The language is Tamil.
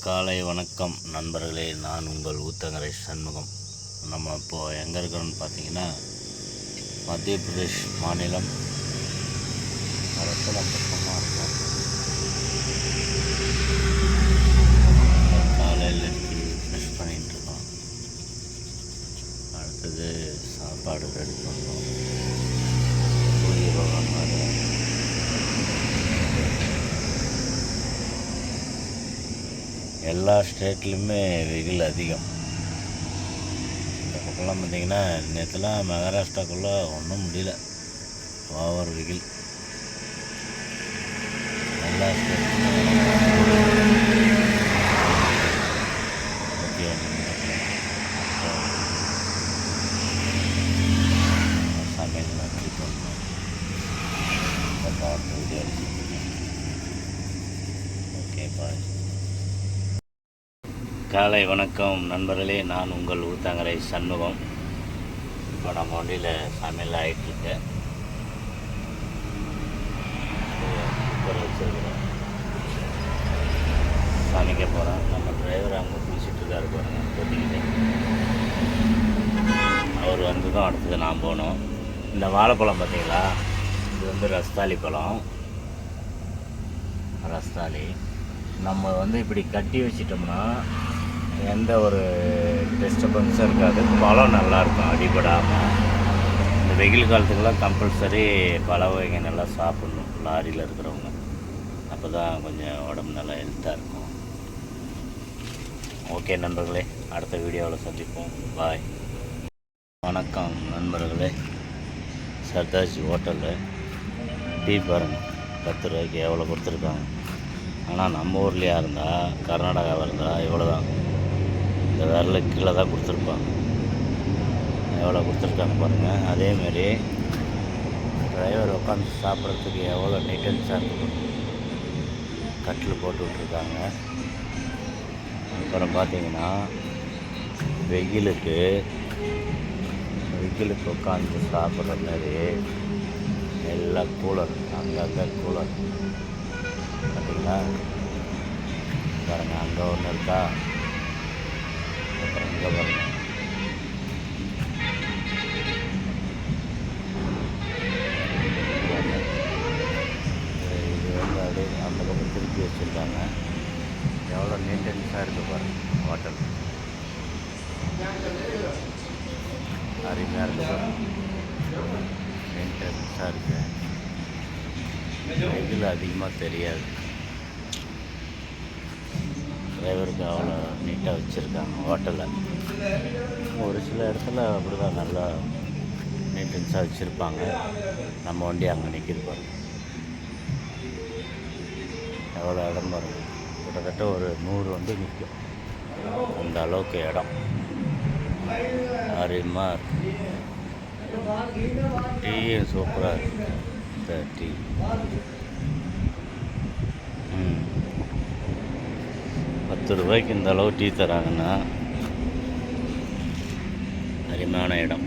காலை வணக்கம் நண்பர்களே, நான் உங்கள் ஊத்தங்கரை சண்முகம். நம்ம இப்போது எங்கே இருக்கிறோன்னு பார்த்தீங்கன்னா, மத்திய பிரதேஷ் மாநிலம் ரத்தனம் பக்கமாக இருக்கும். காலையில் ஃப்ரெஷ் பண்ணிகிட்ருக்கோம். அடுத்தது சாப்பாடு ரெடி பண்ணுறோம். சூரிய பகவான் மாதிரி எல்லா ஸ்டேட்லேயுமே வெயில் அதிகம். இந்த பக்கம்லாம் பார்த்திங்கன்னா நேற்றுலாம் மகாராஷ்டிராக்குள்ளே ஒன்றும் முடியல, ஓவர் வெயில். எல்லா ஸ்டேட்லையும் சமையல் ரெடி பண்ணணும். வீடியோ ஓகே, பாய். காலை வணக்கம் நண்பர்களே, நான் உங்கள் ஊத்தங்கரை சண்முகம். இப்போ நம்ம வண்டியில் சமையல் ஆகிட்டுருக்கு. குக்கர் வச்சுருக்கிறோம், சமைக்க போகிறோம். நம்ம டிரைவர் அங்கே குளிச்சுட்ருக்காரு பாருங்க, போட்டிக்கிட்டு. அவர் வந்து தான் அடுத்தது நான் போகணும். இந்த வாழைப்பழம் பார்த்தீங்களா, இது வந்து ரஸ்தாளி பழம். ரஸ்தாளி நம்ம வந்து இப்படி கட்டி வச்சிட்டோம்னா எந்த ஒரு டிஸ்டர்பன்ஸும் இருக்காது. பழம் நல்லாயிருக்கும், அடிபடாமல். இந்த வெயில் காலத்துக்கெல்லாம் கம்பல்சரி பழ வகைங்க நல்லா சாப்பிட்ணும், லாரியில் இருக்கிறவங்க. அப்போ தான் கொஞ்சம் உடம்பு நல்லா ஹெல்த்தாக இருக்கும். ஓகே நண்பர்களே, அடுத்த வீடியோவில் சந்திப்போம். பாய். வணக்கம் நண்பர்களே, சர்தாஜி ஹோட்டலில் டீ பாருங்கள், 10 ரூபாய்க்கு எவ்வளோ கொடுத்துருக்காங்க. ஆனால் நம்ம ஊர்லேயா இருந்தால், கர்நாடகாவில் இருந்தால் இவ்வளோ தான், இந்த விரல கீழே தான் கொடுத்துருப்பாங்க. எவ்வளோ கொடுத்துருக்காங்க பாருங்கள். அதேமாரி டிரைவர் உட்காந்து சாப்பிட்றதுக்கு எவ்வளோ நீட்டன்ஸாக இருக்கும். கட்டில் போட்டு விட்ருக்காங்க. அப்புறம் பார்த்திங்கன்னா வெயிலுக்கு உட்காந்து சாப்பிட்ற மாதிரி எல்லாம் கூலர், அங்கங்கே கூலர் பார்த்தீங்களா பாருங்கள். அங்கே ஒன்று இருக்கா, அப்புறம் இங்கே பாருங்கள். இது வந்து அப்படியே அந்த பக்கம் திருப்பி வச்சுருக்காங்க. எவ்வளோ நீட்டன்ஸாக இருக்குது பாருங்கள். ஹோட்டல் அருமையாக இருக்குது பாருங்கள், நீட்டன்ஸாக இருக்குது. வெயில் அதிகமாக தெரியாது. டிரைவருக்கு அவ்வளோ நீட்டாக வச்சுருக்காங்க ஹோட்டலில். ஒரு சில இடத்துல அப்படி தான் நல்லா நீட்டன்ஸாக வச்சுருப்பாங்க. நம்ம வண்டி அங்கே நிற்கிருப்பாங்க. எவ்வளோ இடம் பாருங்கள், கிட்டத்தட்ட ஒரு 100 வண்டி நிற்கும், அந்த அளவுக்கு இடம். அருமையாக இருக்கும். டீயும் சூப்பராக இருக்குது. டீ 10 ரூபாய்க்கு இந்த அளவு டீ தராங்கன்னா அருமையான இடம்.